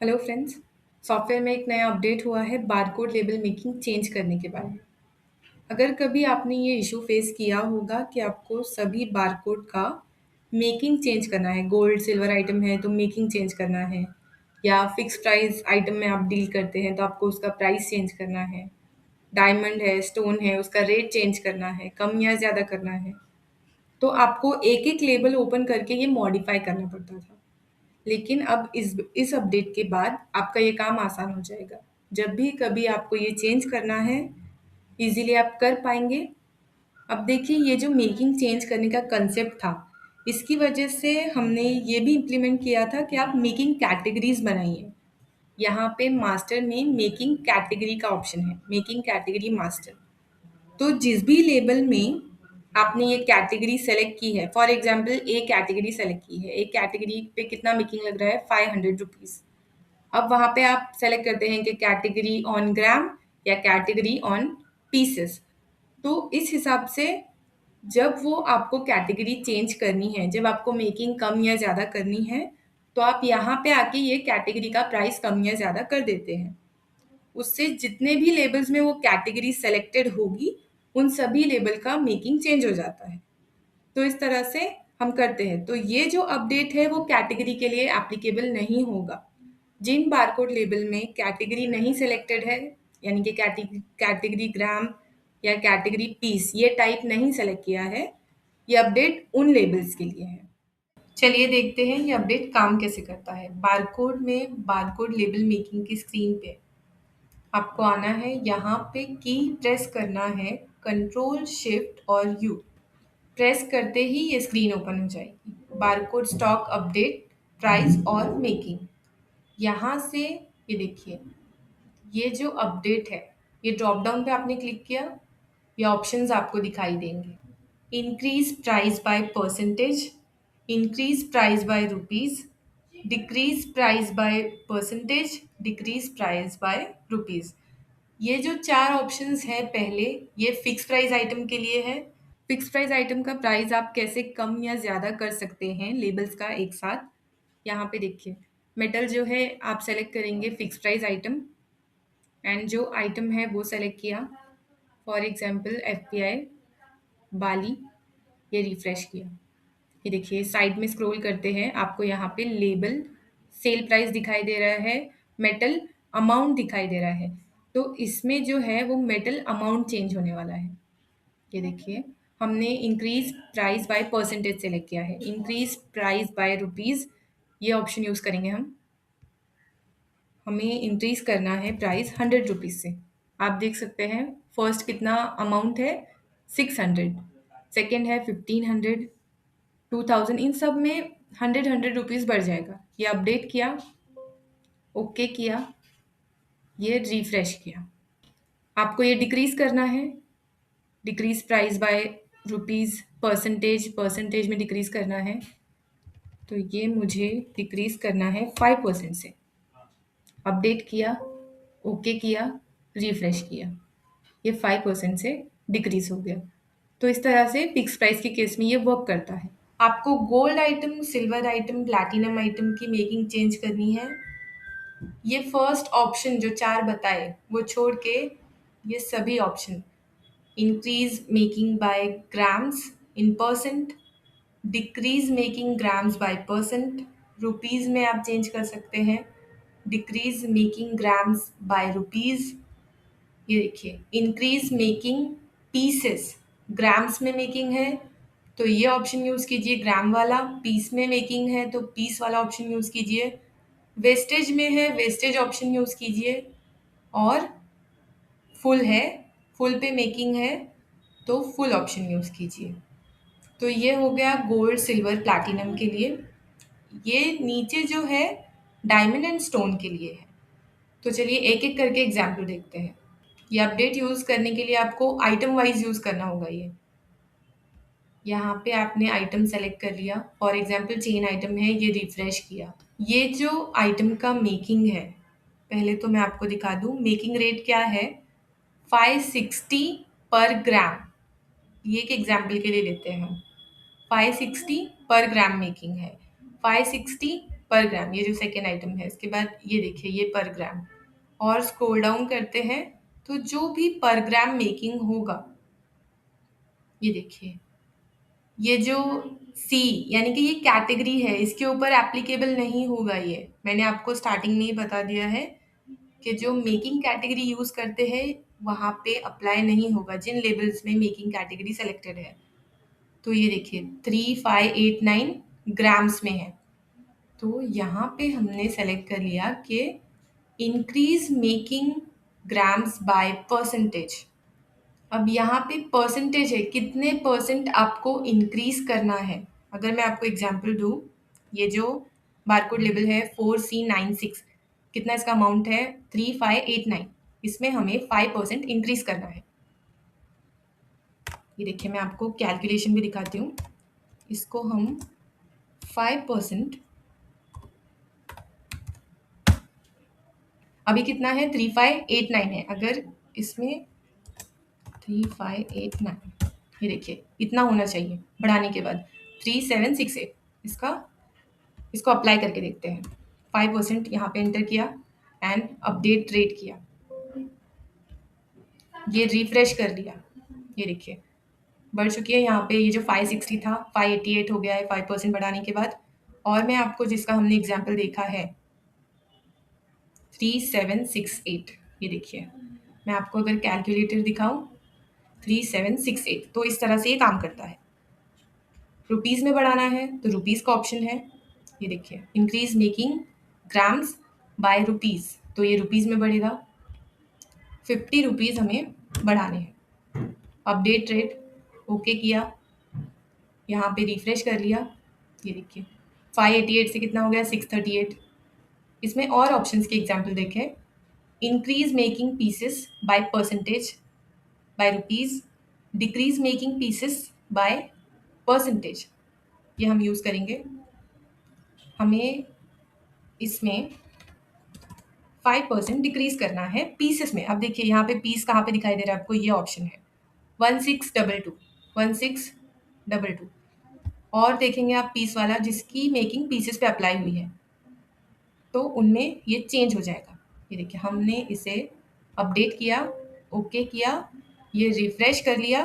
Hello friends. Software में एक नया अपडेट हुआ है बारकोड लेबल मेकिंग चेंज करने के बारे में। अगर कभी आपने ये इशू फेस किया होगा कि आपको सभी बारकोड का मेकिंग चेंज करना है, गोल्ड सिल्वर आइटम है तो मेकिंग चेंज करना है, या फिक्स प्राइस आइटम में आप डील करते हैं तो आपको उसका प्राइस चेंज करना है, डायमंड है स्टोन है उसका रेट चेंज करना है, कम या ज़्यादा करना है, तो आपको एक एक लेबल ओपन करके ये मॉडिफाई करना पड़ता था। लेकिन अब इस अपडेट के बाद आपका ये काम आसान हो जाएगा। जब भी कभी आपको ये चेंज करना है, इज़िली आप कर पाएँगे। अब देखिए ये जो मेकिंग चेंज करने का कंसेप्ट था, इसकी वजह से हमने ये भी इम्प्लीमेंट किया था कि आप मेकिंग कैटेगरीज़ बनाइए। यहाँ पे मास्टर में मेकिंग कैटेगरी का ऑप्शन है, मेकिंग कैटेगरी मास्टर। तो जिस भी लेबल में आपने ये कैटेगरी सेलेक्ट की है, for example A category select की है, एक कैटेगरी पे कितना मेकिंग लग रहा है 500 रुपीज़। अब वहाँ पे आप सेलेक्ट करते हैं कि कैटेगरी ऑन ग्राम या कैटेगरी ऑन पीसेस। तो इस हिसाब से जब वो आपको कैटेगरी चेंज करनी है, जब आपको मेकिंग कम या ज़्यादा करनी है, तो आप यहाँ पे आके ये कैटेगरी का प्राइस कम या ज़्यादा कर देते हैं। उससे जितने भी लेबल्स में वो कैटेगरी सेलेक्टेड होगी, उन सभी लेबल का मेकिंग चेंज हो जाता है। तो इस तरह से हम करते हैं। तो ये जो अपडेट है वो कैटेगरी के लिए एप्लीकेबल नहीं होगा। जिन बारकोड लेबल में कैटेगरी नहीं सेलेक्टेड है, यानी कि कैटेगरी ग्राम या कैटेगरी पीस, ये टाइप नहीं सेलेक्ट किया है, ये अपडेट उन लेबल्स के लिए है। चलिए देखते हैं ये अपडेट काम कैसे करता है। बारकोड में बारकोड लेबल मेकिंग की स्क्रीन पे आपको आना है, यहाँ पे की प्रेस करना है, कंट्रोल शिफ्ट और यू प्रेस करते ही ये स्क्रीन ओपन हो जाएगी। बारकोड स्टॉक अपडेट प्राइस और मेकिंग, यहाँ से ये देखिए ये जो अपडेट है, ये ड्रॉप डाउन पे आपने क्लिक किया, ये ऑप्शंस आपको दिखाई देंगे। Increase price by percentage, increase price by rupees, decrease price by percentage, decrease price by rupees. ये जो चार ऑप्शंस हैं पहले, ये फिक्स प्राइस आइटम के लिए है। फिक्स प्राइस आइटम का प्राइस आप कैसे कम या ज़्यादा कर सकते हैं लेबल्स का एक साथ। यहाँ पे देखिए मेटल जो है आप सेलेक्ट करेंगे फिक्स प्राइस आइटम, एंड जो आइटम है वो सेलेक्ट किया, फॉर एग्जांपल एफपीआई बाली, ये रिफ्रेश किया। ये देखिए साइड में स्क्रॉल करते हैं, आपको यहाँ पे लेबल सेल प्राइस दिखाई दे रहा है, मेटल अमाउंट दिखाई दे रहा है। तो इसमें जो है वो मेटल अमाउंट चेंज होने वाला है। ये देखिए हमने increase price by percentage select किया है, इंक्रीज प्राइस बाय रुपीज़, ये ऑप्शन यूज़ करेंगे हम। हमें इंक्रीज करना है प्राइस 100 रुपीज़ से। आप देख सकते हैं फर्स्ट कितना अमाउंट है 600, सेकेंड है 1500, 2000, इन सब में 100 रुपीज़ बढ़ जाएगा। ये अपडेट किया, ओके किया, ये रिफ्रेश किया। आपको ये डिक्रीज करना है, decrease price by rupees, percentage, percentage में डिक्रीज करना है, तो ये मुझे डिक्रीज करना है 5% से। अपडेट किया, ओके किया, रिफ्रेश किया, ये 5% से डिक्रीज हो गया। तो इस तरह से फिक्स प्राइस के केस में ये वर्क करता है। आपको gold item, silver item, platinum item की मेकिंग चेंज करनी है, ये फर्स्ट ऑप्शन जो चार बताए वो छोड़ के ये सभी option, increase making by grams in percent, decrease making grams by percent, rupees में आप चेंज कर सकते हैं, decrease making grams by rupees, ये देखिए इंक्रीज मेकिंग पीसेस, ग्राम्स में मेकिंग है तो ये ऑप्शन यूज़ कीजिए ग्राम वाला, पीस में मेकिंग है तो पीस वाला ऑप्शन यूज़ कीजिए, वेस्टेज में है वेस्टेज ऑप्शन यूज़ कीजिए, और फुल है, फुल पे मेकिंग है तो फुल ऑप्शन यूज़ कीजिए। तो ये हो गया गोल्ड सिल्वर प्लैटिनम के लिए। ये नीचे जो है डायमंड एंड स्टोन के लिए है। तो चलिए एक एक करके एग्जाम्पल देखते हैं। ये अपडेट यूज़ करने के लिए आपको आइटम वाइज यूज़ करना होगा। ये यहाँ पे आपने आइटम सेलेक्ट कर लिया, फॉर एग्जांपल चेन आइटम है, ये रिफ्रेश किया। ये जो आइटम का मेकिंग है, पहले तो मैं आपको दिखा दूँ मेकिंग रेट क्या है, 560 पर ग्राम। ये एक एग्जाम्पल के लिए लेते हैं हम, 560 पर ग्राम मेकिंग है, 560 पर ग्राम, ये जो सेकेंड आइटम है। इसके बाद ये देखिए ये पर ग्राम, और स्क्रॉल डाउन करते हैं तो जो भी पर ग्राम मेकिंग होगा, ये देखिए ये जो सी यानी कि ये कैटेगरी है, इसके ऊपर एप्लीकेबल नहीं होगा। ये मैंने आपको स्टार्टिंग में ही बता दिया है कि जो मेकिंग कैटेगरी यूज़ करते हैं वहाँ पे अप्लाई नहीं होगा जिन लेबल्स में मेकिंग कैटेगरी सेलेक्टेड है। तो ये देखिए 3589 ग्राम्स में है। तो यहाँ पे हमने सेलेक्ट कर लिया कि increase making grams by percentage. अब यहाँ पे परसेंटेज है, कितने परसेंट आपको इंक्रीज करना है। अगर मैं आपको एग्जांपल दूँ, ये जो बारकोड लेबल है 4C96, कितना इसका अमाउंट है 3589, इसमें हमें 5% इंक्रीज करना है। ये देखिए मैं आपको कैलकुलेशन भी दिखाती हूँ। इसको हम 5%, अभी कितना है 3589 है, अगर इसमें 3589, ये देखिए इतना होना चाहिए बढ़ाने के बाद 3768। इसको अप्लाई करके देखते हैं। 5% यहाँ पे एंटर किया एंड अपडेट रेट किया, ये रिफ्रेश कर दिया, ये देखिए बढ़ चुकी है। यहाँ पे ये जो 560 था 588 हो गया है 5% बढ़ाने के बाद। और मैं आपको जिसका हमने एग्जाम्पल देखा है 3768, ये देखिए मैं आपको अगर कैलकुलेटर दिखाऊं 3768, तो इस तरह से ये काम करता है। रुपीज़ में बढ़ाना है तो रुपीज़ का ऑप्शन है, ये देखिए increase making grams by rupees, तो ये रुपीज़ में बढ़ेगा। 50 रुपीज़ हमें बढ़ाने हैं। अपडेट रेट ओके किया, यहाँ पे रिफ्रेश कर लिया, ये देखिए 588 से कितना हो गया 638। इसमें और ऑप्शंस के एग्जांपल देखें, increase making pieces by percentage by rupees, decrease making pieces by percentage, ये हम यूज़ करेंगे। हमें इसमें 5% डिक्रीज करना है पीसेस में। अब देखिए यहाँ पे पीस कहाँ पे दिखाई दे रहा है आपको, ये ऑप्शन है 1622, 1622। और देखेंगे आप पीस वाला जिसकी मेकिंग पीसेस पे अप्लाई हुई है, तो उनमें ये चेंज हो जाएगा। ये देखिए हमने इसे अपडेट किया, ओके किया, ये रिफ्रेश कर लिया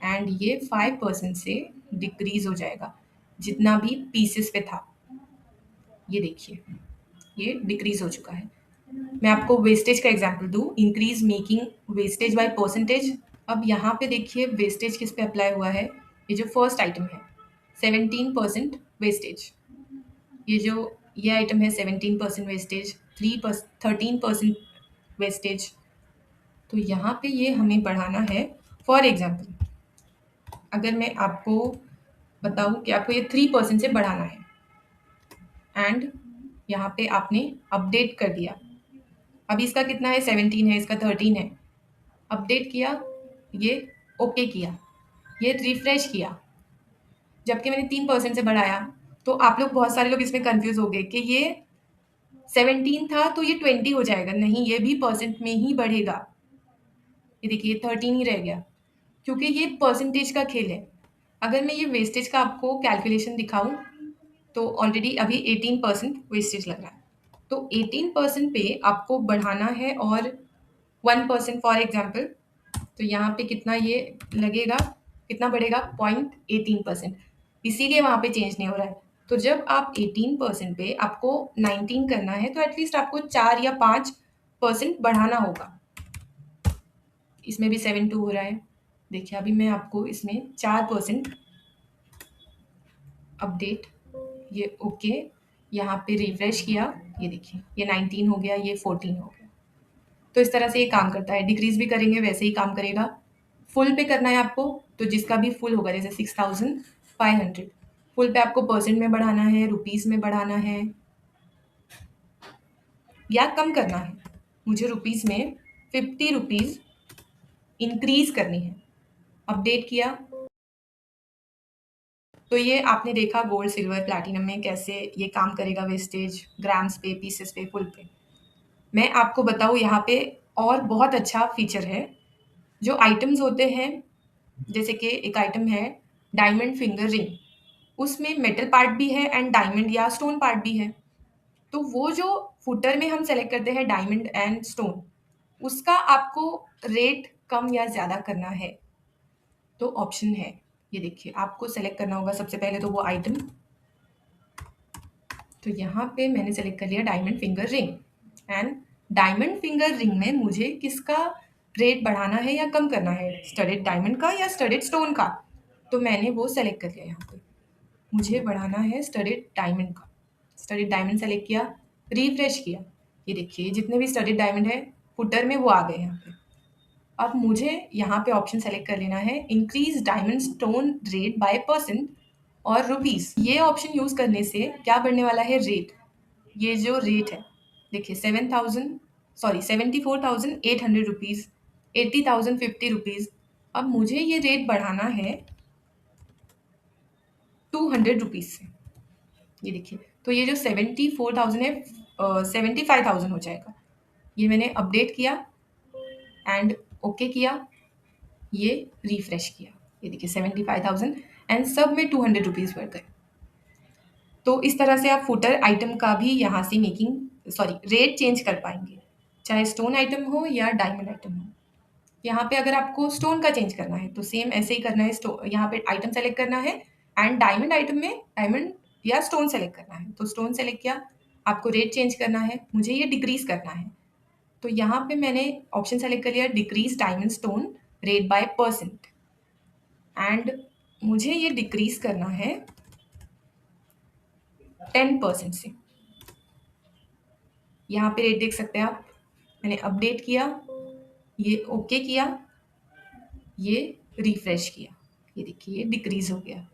एंड ये 5% से डिक्रीज हो जाएगा जितना भी पीसेस पे था। ये देखिए ये डिक्रीज हो चुका है। मैं आपको वेस्टेज का एग्जांपल दूँ, increase making wastage by percentage. अब यहाँ पे देखिए वेस्टेज किस पे अप्लाई हुआ है, ये जो फर्स्ट आइटम है 17% वेस्टेज, ये जो ये आइटम है 17% वेस्टेज, 13% वेस्टेज। तो यहाँ पे ये हमें बढ़ाना है। फॉर एग्जांपल अगर मैं आपको बताऊँ कि आपको ये 3% से बढ़ाना है एंड यहाँ पे आपने अपडेट कर दिया। अभी इसका कितना है 17 है, इसका 13 है। अपडेट किया, ये ओके किया, ये रिफ्रेश किया, जबकि मैंने 3% से बढ़ाया। तो आप लोग बहुत सारे लोग इसमें कंफ्यूज हो गए कि ये 17 था तो ये 20 हो जाएगा, नहीं ये भी परसेंट में ही बढ़ेगा। ये देखिए 13 ही रह गया क्योंकि ये परसेंटेज का खेल है। अगर मैं ये वेस्टेज का आपको कैलकुलेशन दिखाऊं तो ऑलरेडी अभी 18% वेस्टेज लग रहा है, तो 18% पे आपको बढ़ाना है और 1% फॉर एग्जाम्पल, तो यहाँ पे कितना ये लगेगा, कितना बढ़ेगा 0.18%, इसीलिए वहाँ पे चेंज नहीं हो रहा है। तो जब आप 18% पे आपको 19 करना है तो एटलीस्ट आपको 4 या 5% बढ़ाना होगा। इसमें भी 7.2 हो रहा है। देखिए अभी मैं आपको इसमें 4% अपडेट, ये ओके, यहाँ पे रिफ्रेश किया, ये देखिए ये 19 हो गया, ये 14 हो गया। तो इस तरह से ये काम करता है। डिक्रीज भी करेंगे वैसे ही काम करेगा। फुल पे करना है आपको तो जिसका भी फुल होगा, जैसे 6500 फुल पे आपको परसेंट में बढ़ाना है, रुपीज़ में बढ़ाना है या कम करना है। मुझे रुपीज़ में 50 रुपीज़ इंक्रीज करनी है। अपडेट किया तो ये आपने देखा गोल्ड सिल्वर प्लैटिनम में कैसे ये काम करेगा, वेस्टेज ग्राम्स पे, पीसेस पे, फुल पे। मैं आपको बताऊँ यहाँ पे और बहुत अच्छा फीचर है। जो आइटम्स होते हैं, जैसे कि एक आइटम है डायमंड फिंगर रिंग, उसमें मेटल पार्ट भी है एंड डायमंड या स्टोन पार्ट भी है। तो वो जो फुटर में हम सेलेक्ट करते हैं डायमंड एंड स्टोन, उसका आपको रेट कम या ज़्यादा करना है। तो ऑप्शन है, ये देखिए आपको सेलेक्ट करना होगा सबसे पहले तो वो आइटम। तो यहाँ पे मैंने सेलेक्ट कर लिया diamond finger ring and diamond finger ring में मुझे किसका रेट बढ़ाना है या कम करना है, स्टडेड डायमंड का या स्टडेड स्टोन का। तो मैंने वो सेलेक्ट कर लिया यहाँ पे, मुझे बढ़ाना है स्टडेड डायमंड का। स्टडेड डायमंड सेलेक्ट किया, रिफ्रेश किया, ये देखिए जितने भी स्टडेड डायमंड है फुटर में वो आ गए यहाँ पे। अब मुझे यहाँ पे ऑप्शन सेलेक्ट कर लेना है increase diamond stone rate by percent और रुपीस। ये ऑप्शन यूज करने से क्या बढ़ने वाला है, रेट। ये जो रेट है देखिए 74,800 रुपीज, 80,050 रुपीज। अब मुझे ये रेट बढ़ाना है 200 रुपीज से। ये देखिए तो ये जो 74,000 है 75,000 हो जाएगा। ये मैंने अपडेट किया एंड ओके किया, ये रिफ्रेश किया, ये देखिए 75,000 एंड सब में 200 रुपीज़ बढ़ गए। तो इस तरह से आप फुटर आइटम का भी यहाँ से रेट चेंज कर पाएंगे, चाहे स्टोन आइटम हो या डायमंड आइटम हो। यहाँ पे अगर आपको स्टोन का चेंज करना है तो सेम ऐसे ही करना है, यहाँ पे आइटम सेलेक्ट करना है एंड डायमंड आइटम में डायमंड या स्टोन सेलेक्ट करना है। तो स्टोन सेलेक्ट किया, आपको रेट चेंज करना है, मुझे ये डिक्रीज करना है। तो यहाँ पे मैंने ऑप्शन सेलेक्ट कर लिया decrease diamond stone rate by percent and मुझे ये डिक्रीज करना है 10% से। यहाँ पे रेट देख सकते हैं आप, मैंने अपडेट किया, ये ओके किया, ये रिफ्रेश किया, ये देखिए ये डिक्रीज हो गया।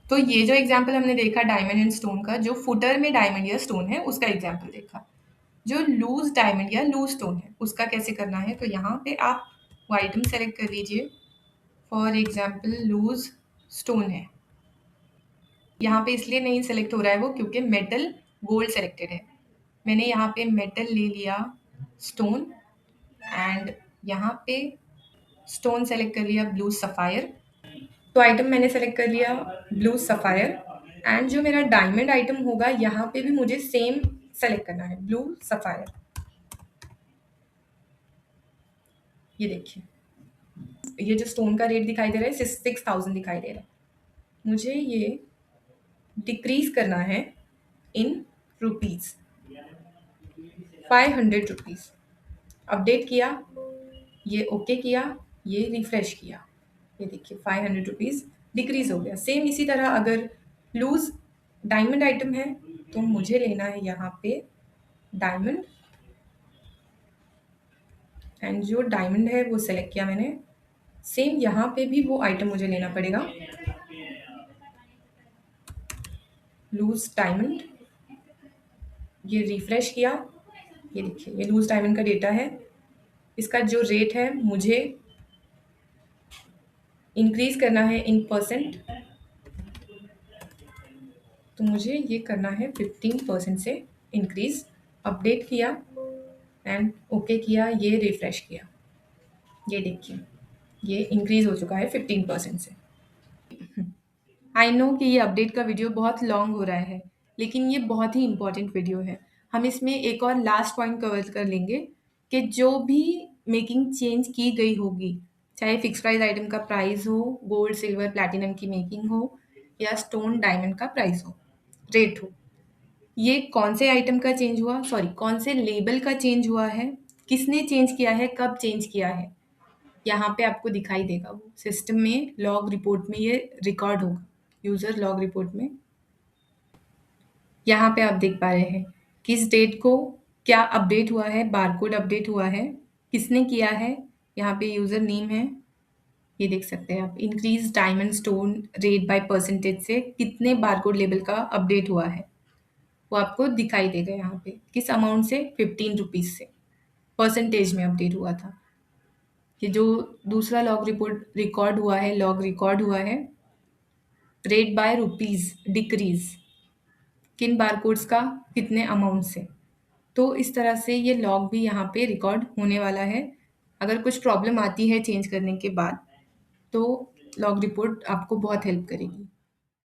तो ये जो एग्जाम्पल हमने देखा डायमंड एंड स्टोन का, जो फुटर में डायमंड या स्टोन है उसका एग्जाम्पल देखा। जो लूज डायमंड या लूज स्टोन है उसका कैसे करना है, तो यहाँ पे आप वो आइटम सेलेक्ट कर लीजिए। फॉर एग्जाम्पल लूज स्टोन है, यहाँ पे इसलिए नहीं सेलेक्ट हो रहा है वो क्योंकि मेटल गोल्ड सेलेक्टेड है। मैंने यहाँ पे मेटल ले लिया स्टोन एंड यहाँ पे स्टोन सेलेक्ट कर लिया ब्लू सफ़ायर। तो आइटम मैंने सेलेक्ट कर लिया ब्लू सफ़ायर एंड जो मेरा डायमंड आइटम होगा यहाँ पे भी मुझे सेम सेलेक्ट करना है ब्लू सफ़ायर। ये देखिए ये जो स्टोन का रेट दिखाई दे रहा है 6,000 दिखाई दे रहा है, मुझे ये डिक्रीज करना है इन रुपीज़ 500 रुपीज़। अपडेट किया, ये ओके किया, ये रिफ्रेश किया, ये देखिए 500 रुपीज़ डिक्रीज हो गया। सेम इसी तरह अगर लूज डायमंड आइटम है तो मुझे लेना है यहाँ पे डायमंड एंड जो डायमंड है वो सेलेक्ट किया मैंने। सेम यहाँ पे भी वो आइटम मुझे लेना पड़ेगा लूज डायमंड, ये रिफ्रेश किया, ये देखिए ये लूज डायमंड का डेटा है, इसका जो रेट है मुझे इंक्रीज करना है इन परसेंट। तो मुझे ये करना है 15% से इंक्रीज। अपडेट किया एंड ओके किया, ये रिफ्रेश किया, ये देखिए ये इंक्रीज हो चुका है 15% से। आई नो कि ये अपडेट का वीडियो बहुत लॉन्ग हो रहा है, लेकिन ये बहुत ही इम्पोर्टेंट वीडियो है। हम इसमें एक और लास्ट पॉइंट कवर कर लेंगे कि जो भी मेकिंग चेंज की गई होगी, चाहे फिक्स प्राइस आइटम का प्राइस हो, गोल्ड सिल्वर प्लैटिनम की मेकिंग हो या स्टोन डायमंड का प्राइस हो, रेट हो, ये कौन से आइटम का चेंज हुआ, कौन से लेबल का चेंज हुआ है, किसने चेंज किया है, कब चेंज किया है, यहाँ पे आपको दिखाई देगा। वो सिस्टम में लॉग रिपोर्ट में ये रिकॉर्ड होगा, यूज़र लॉग रिपोर्ट में। यहाँ पे आप देख पा रहे हैं किस डेट को क्या अपडेट हुआ है, बारकोड अपडेट हुआ है, किसने किया है, यहाँ पे यूज़र नेम है, ये देख सकते हैं आप। Increase diamond stone rate by percentage से कितने बारकोड लेवल का अपडेट हुआ है वो आपको दिखाई देगा यहाँ पे, किस अमाउंट से, 15 रुपीज़ से परसेंटेज में अपडेट हुआ था। ये जो दूसरा लॉग रिपोर्ट रिकॉर्ड हुआ है, लॉग रिकॉर्ड हुआ है रेट बाय रुपीज़ डिक्रीज, किन बारकोड्स का कितने अमाउंट से। तो इस तरह से ये लॉग भी यहाँ पे रिकॉर्ड होने वाला है। अगर कुछ प्रॉब्लम आती है चेंज करने के बाद तो लॉग रिपोर्ट आपको बहुत हेल्प करेगी।